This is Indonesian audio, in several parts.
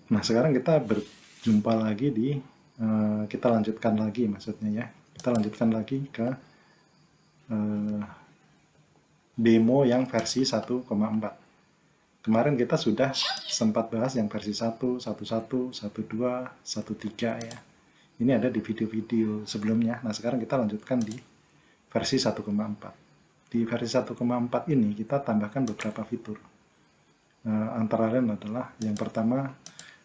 Nah, sekarang kita berjumpa lagi di, kita lanjutkan lagi maksudnya ya. Kita lanjutkan lagi ke eh, demo yang versi 1,4. Kemarin kita sudah sempat bahas yang versi 1, 1.1, 1.2, 1.3 ya. Ini ada di video-video sebelumnya. Nah, sekarang kita lanjutkan di versi 1,4. Di versi 1,4 ini kita tambahkan beberapa fitur. Antara lain adalah yang pertama,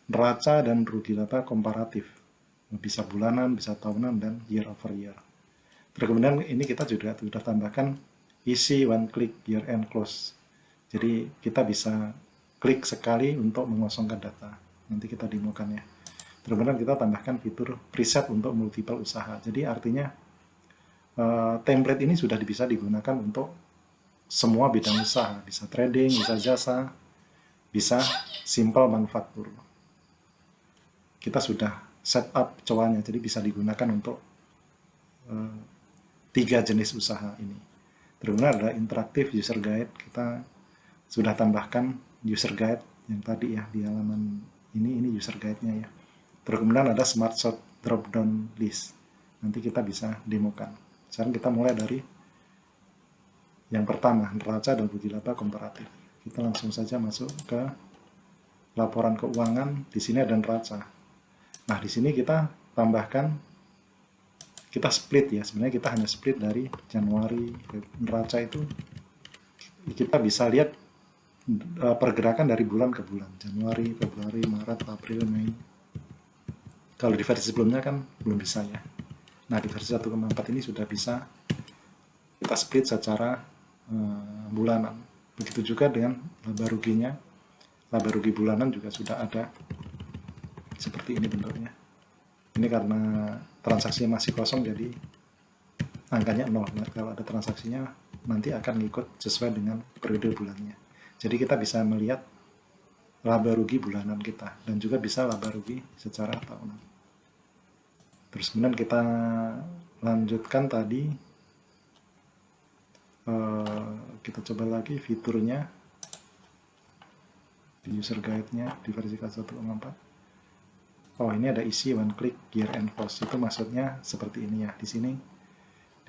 neraca dan rugi laba komparatif. Bisa bulanan, bisa tahunan, dan year over year. Terus kemudian ini kita juga sudah tambahkan easy one click year end close. Jadi kita bisa klik sekali untuk mengosongkan data. Nanti kita demokan ya. Terus kemudian kita tambahkan fitur preset untuk multiple usaha. Jadi artinya template ini sudah bisa digunakan untuk semua bidang usaha. Bisa trading, bisa jasa, bisa simple manufaktur. Kita sudah setup cowanya, jadi bisa digunakan untuk 3 jenis usaha ini. Terus ada interaktif user guide. Kita sudah tambahkan user guide yang tadi ya di halaman ini user guide-nya ya. Terus kemudian ada smart sort drop down list. Nanti kita bisa demokan. Sekarang kita mulai dari yang pertama, neraca dan rugi laba komparatif. Kita langsung saja masuk ke laporan keuangan. Di sini ada neraca. Nah, di sini kita tambahkan, kita split ya. Sebenarnya kita hanya split dari Januari. Neraca itu kita bisa lihat pergerakan dari bulan ke bulan. Januari, Februari, Maret, April, Mei. Kalau di versi sebelumnya kan belum bisa ya. Nah, di versi 1,4 ini sudah bisa kita split secara bulanan. Begitu juga dengan laba ruginya. Laba rugi bulanan juga sudah ada seperti ini bentuknya. Ini karena transaksinya masih kosong, jadi angkanya 0. Nah, kalau ada transaksinya nanti akan ngikut sesuai dengan periode bulannya. Jadi kita bisa melihat laba rugi bulanan kita dan juga bisa laba rugi secara tahunan. Terus kemudian kita lanjutkan tadi, kita coba lagi fiturnya di user guide-nya di versi 1.4. Oh, ini ada isi one click year end close. Itu maksudnya seperti ini ya. Di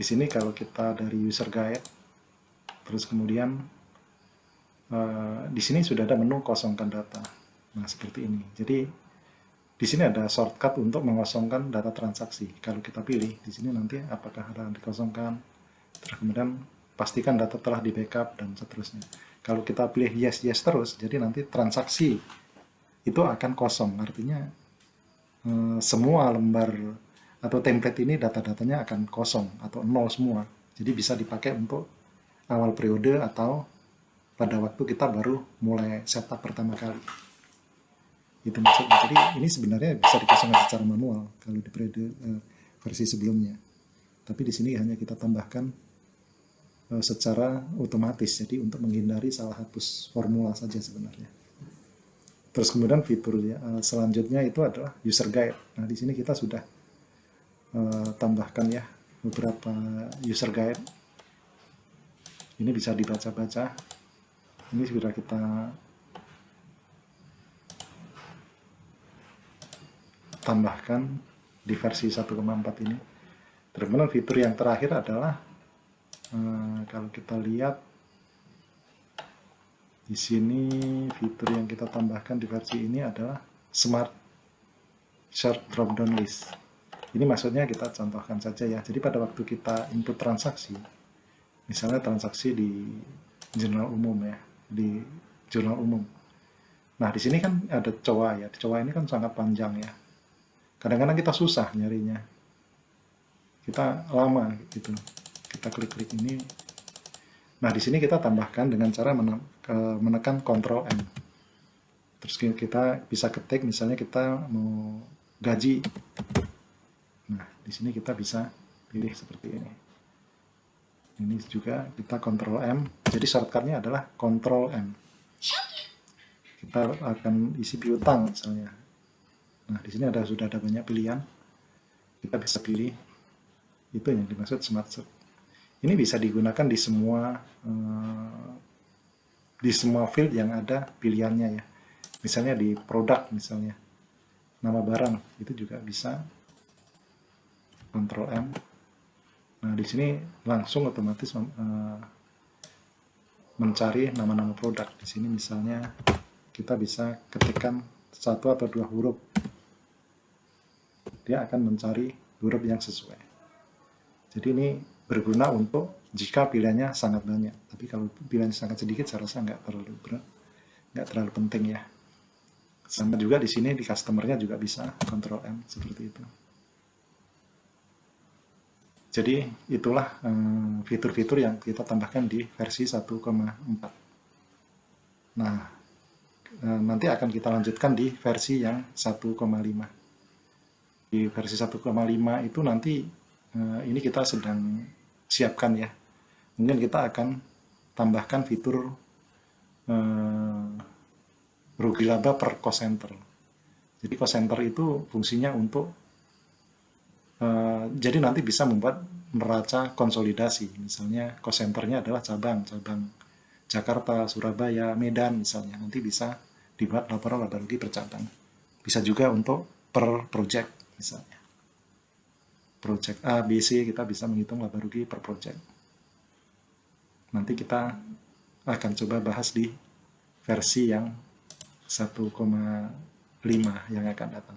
sini kalau kita dari user guide, terus kemudian di sini sudah ada menu kosongkan data. Nah, seperti ini. Jadi di sini ada shortcut untuk mengosongkan data transaksi. Kalau kita pilih di sini nanti apakah ada yang dikosongkan, terus kemudian pastikan data telah di backup dan seterusnya. Kalau kita pilih yes yes terus, jadi nanti transaksi itu akan kosong. Artinya semua lembar atau template ini data-datanya akan kosong atau nol semua. Jadi bisa dipakai untuk awal periode atau pada waktu kita baru mulai setup pertama kali. Itu maksudnya. Jadi ini sebenarnya bisa dikosongkan secara manual kalau di periode versi sebelumnya. Tapi di sini hanya kita tambahkan secara otomatis. Jadi untuk menghindari salah hapus formula saja sebenarnya. Terus kemudian fitur selanjutnya itu adalah user guide. Nah, di sini kita sudah tambahkan ya beberapa user guide. Ini bisa dibaca-baca. Ini sudah kita tambahkan di versi 1,4 ini. Terus kemudian fitur yang terakhir adalah kalau kita lihat di sini, fitur yang kita tambahkan di versi ini adalah Smart Sort Dropdown List. Ini maksudnya kita contohkan saja ya. Jadi pada waktu kita input transaksi, misalnya transaksi di jurnal umum ya, di jurnal umum. Nah, di sini kan ada COA ya. COA ini kan sangat panjang ya. Kadang-kadang kita susah nyarinya. Kita lama gitu. Kita klik-klik ini. Nah, di sini kita tambahkan dengan cara menekan Ctrl M. Terus kita bisa ketik, misalnya kita mau gaji. Nah, di sini kita bisa pilih seperti ini. Ini juga kita Ctrl M. Jadi shortcut-nya adalah Ctrl M. Kita akan isi piutang misalnya. Nah, di sini sudah ada banyak pilihan. Kita bisa pilih. Itu yang dimaksud Smart Sort. Ini bisa digunakan di semua field yang ada pilihannya ya. Misalnya di produk misalnya. nama barang itu juga bisa, Ctrl M. Nah, di sini langsung otomatis mencari nama-nama produk. Di sini misalnya kita bisa ketikkan 1 atau 2 huruf, dia akan mencari huruf yang sesuai. Jadi ini berguna untuk jika pilihannya sangat banyak. Tapi kalau pilihannya sangat sedikit, saya rasa nggak terlalu penting ya. Sama juga di sini di customer-nya juga bisa Ctrl M seperti itu. Jadi itulah fitur-fitur yang kita tambahkan di versi 1,4. Nah, nanti akan kita lanjutkan di versi yang 1,5. Di versi 1,5 itu nanti ini kita sedang siapkan ya. Mungkin kita akan tambahkan fitur rugi laba per cost center. Jadi cost center itu fungsinya untuk jadi nanti bisa membuat neraca konsolidasi. Misalnya cost centernya adalah cabang Jakarta, Surabaya, Medan misalnya. Nanti bisa dibuat laporan laba rugi per cabang. Bisa juga untuk per project misalnya. Project A, B, C kita bisa menghitung laba rugi per project. Nanti kita akan coba bahas di versi yang 1,5 yang akan datang.